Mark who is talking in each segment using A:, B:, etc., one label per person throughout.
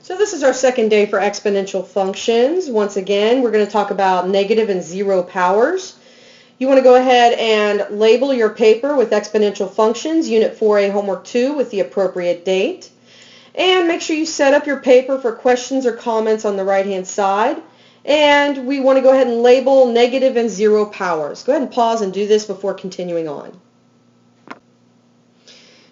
A: So this is our second day for exponential functions. Once again, we're going to talk about negative and zero powers. You want to go ahead and label your paper with exponential functions, Unit 4A Homework 2 with the appropriate date. And make sure you set up your paper for questions or comments on the right-hand side. And we want to go ahead and label negative and zero powers. Go ahead and pause and do this before continuing on.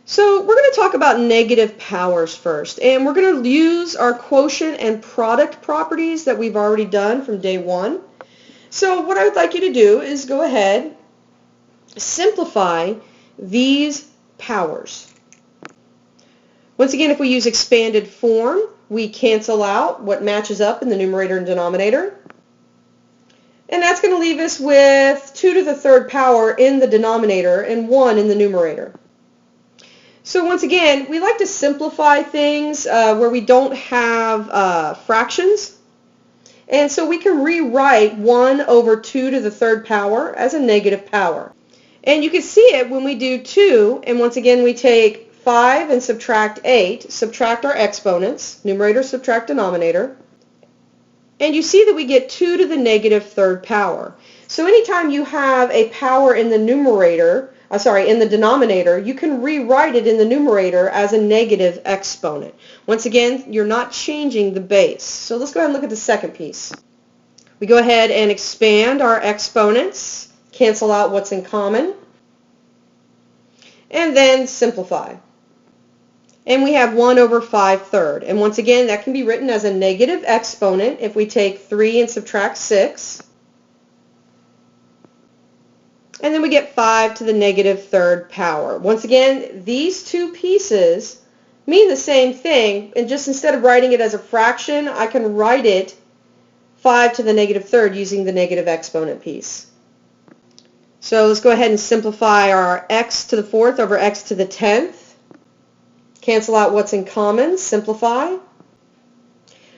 A: So we're going to talk about negative powers first, and we're going to use our quotient and product properties that we've already done from day one. So what I would like you to do is go ahead, simplify these powers. Once again, if we use expanded form, we cancel out what matches up in the numerator and denominator. And that's going to leave us with 2 to the third power in the denominator and 1 in the numerator. So once again, we like to simplify things where we don't have fractions. And so we can rewrite 1 over 2 to the third power as a negative power. And you can see it when we do 2, and once again we take 5 and subtract 8, subtract our exponents, numerator subtract denominator, and you see that we get 2 to the negative third power. So anytime you have a power in the numerator, in the denominator, you can rewrite it in the numerator as a negative exponent. Once again, you're not changing the base. So let's go ahead and look at the second piece. We go ahead and expand our exponents, cancel out what's in common, and then simplify. And we have 1 over 5/3. And once again, that can be written as a negative exponent if we take 3 and subtract 6. And then we get 5 to the negative third power. Once again, these two pieces mean the same thing, and just instead of writing it as a fraction, I can write it 5 to the negative third using the negative exponent piece. So let's go ahead and simplify our x to the fourth over x to the 10th. Cancel out what's in common, simplify.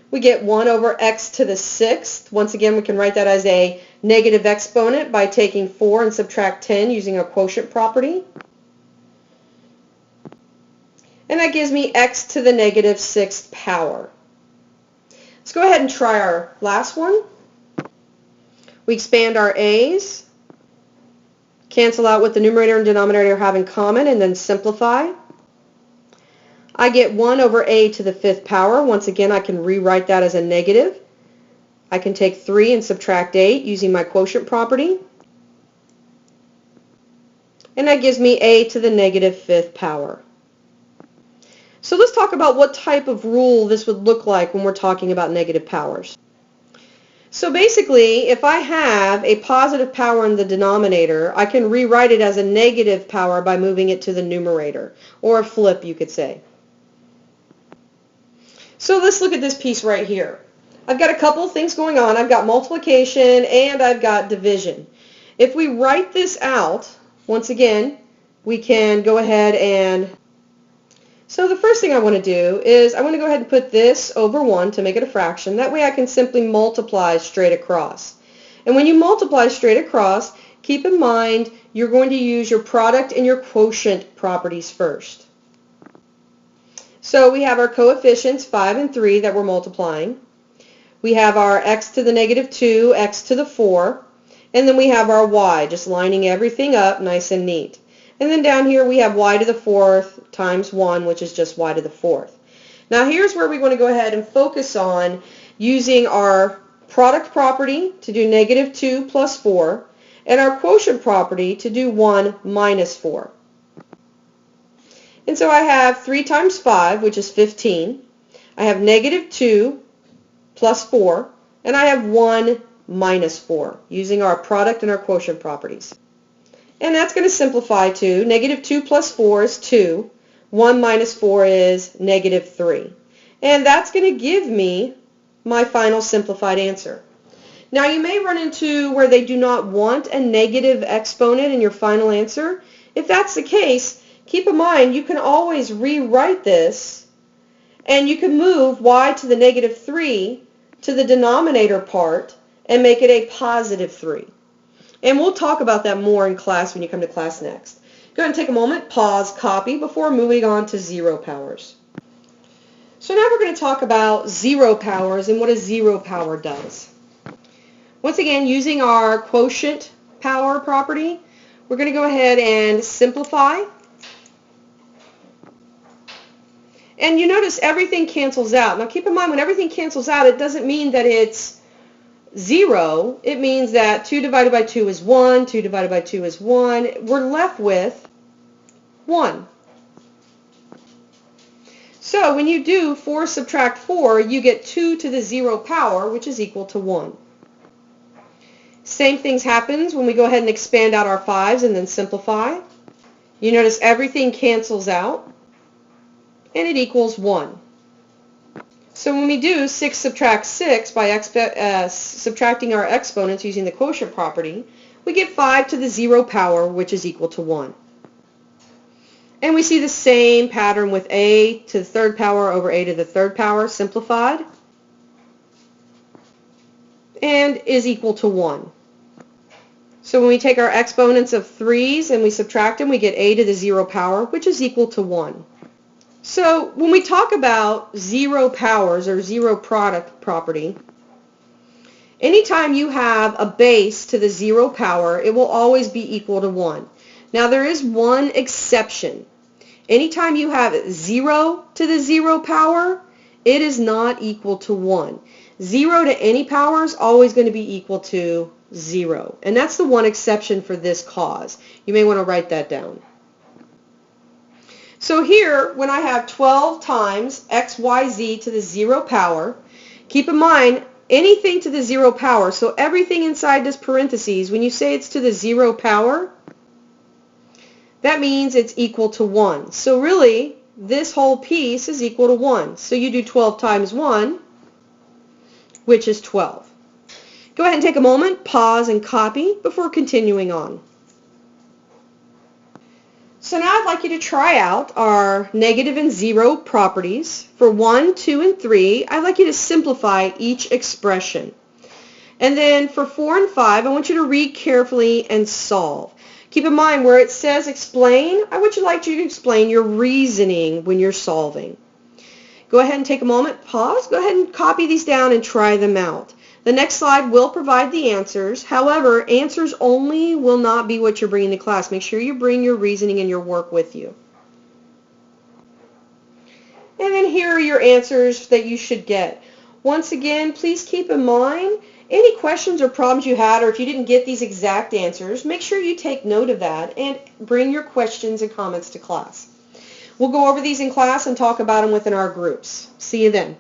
A: We get 1 over x to the 6th. Once again, we can write that as a negative exponent by taking 4 and subtract 10 using our quotient property. And that gives me x to the negative 6th power. Let's go ahead and try our last one. We expand our a's, cancel out what the numerator and denominator have in common, and then simplify. I get 1 over a to the 5th power. Once again, I can rewrite that as a negative. I can take 3 and subtract 8 using my quotient property. And that gives me a to the negative 5th power. So let's talk about what type of rule this would look like when we're talking about negative powers. So basically, if I have a positive power in the denominator, I can rewrite it as a negative power by moving it to the numerator, or a flip, you could say. So let's look at this piece right here. I've got a couple of things going on. I've got multiplication and I've got division. If we write this out, once again, we can go ahead and... So the first thing I want to do is I want to go ahead and put this over 1 to make it a fraction. That way I can simply multiply straight across. And when you multiply straight across, keep in mind you're going to use your product and your quotient properties first. So we have our coefficients, 5 and 3, that we're multiplying. We have our x to the negative 2, x to the 4, and then we have our y, just lining everything up nice and neat. And then down here we have y to the 4th times 1, which is just y to the 4th. Now here's where we want to go ahead and focus on using our product property to do negative 2 plus 4, and our quotient property to do 1 minus 4. And so I have 3 times 5, which is 15. I have negative 2 plus 4, and I have 1 minus 4, using our product and our quotient properties. And that's going to simplify to negative 2 plus 4 is 2. 1 minus 4 is negative 3. And that's going to give me my final simplified answer. Now you may run into where they do not want a negative exponent in your final answer. If that's the case, keep in mind you can always rewrite this, and you can move y to the negative 3 to the denominator part and make it a positive 3. And we'll talk about that more in class when you come to class next. Go ahead and take a moment, pause, copy before moving on to zero powers. So now we're going to talk about zero powers and what a zero power does. Once again, using our quotient power property, we're going to go ahead and simplify. And you notice everything cancels out. Now keep in mind, when everything cancels out, it doesn't mean that it's 0. It means that 2 divided by 2 is 1, 2 divided by 2 is 1. We're left with 1. So when you do 4 subtract 4, you get 2 to the 0 power, which is equal to 1. Same things happens when we go ahead and expand out our 5s and then simplify. You notice everything cancels out, and it equals 1. So when we do 6 subtract 6 by subtracting our exponents using the quotient property, we get 5 to the 0 power, which is equal to 1. And we see the same pattern with a to the third power over a to the third power simplified, and is equal to 1. So when we take our exponents of 3's and we subtract them, we get a to the 0 power, which is equal to 1. So when we talk about zero powers or zero product property, anytime you have a base to the 0 power, it will always be equal to 1. Now there is one exception. Anytime you have 0 to the 0 power, it is not equal to 1. 0 to any power is always going to be equal to 0. And that's the one exception for this cause. You may want to write that down. So here, when I have 12 times xyz to the 0 power, keep in mind, anything to the 0 power, so everything inside this parentheses, when you say it's to the 0 power, that means it's equal to 1. So really, this whole piece is equal to 1. So you do 12 times 1, which is 12. Go ahead and take a moment, pause, and copy before continuing on. So now I'd like you to try out our negative and 0 properties. For 1, 2, and 3, I'd like you to simplify each expression. And then for 4 and 5, I want you to read carefully and solve. Keep in mind, where it says explain, I would like you to explain your reasoning when you're solving. Go ahead and take a moment, pause, go ahead and copy these down and try them out. The next slide will provide the answers. However, answers only will not be what you're bringing to class. Make sure you bring your reasoning and your work with you. And then here are your answers that you should get. Once again, please keep in mind, any questions or problems you had, or if you didn't get these exact answers, make sure you take note of that and bring your questions and comments to class. We'll go over these in class and talk about them within our groups. See you then.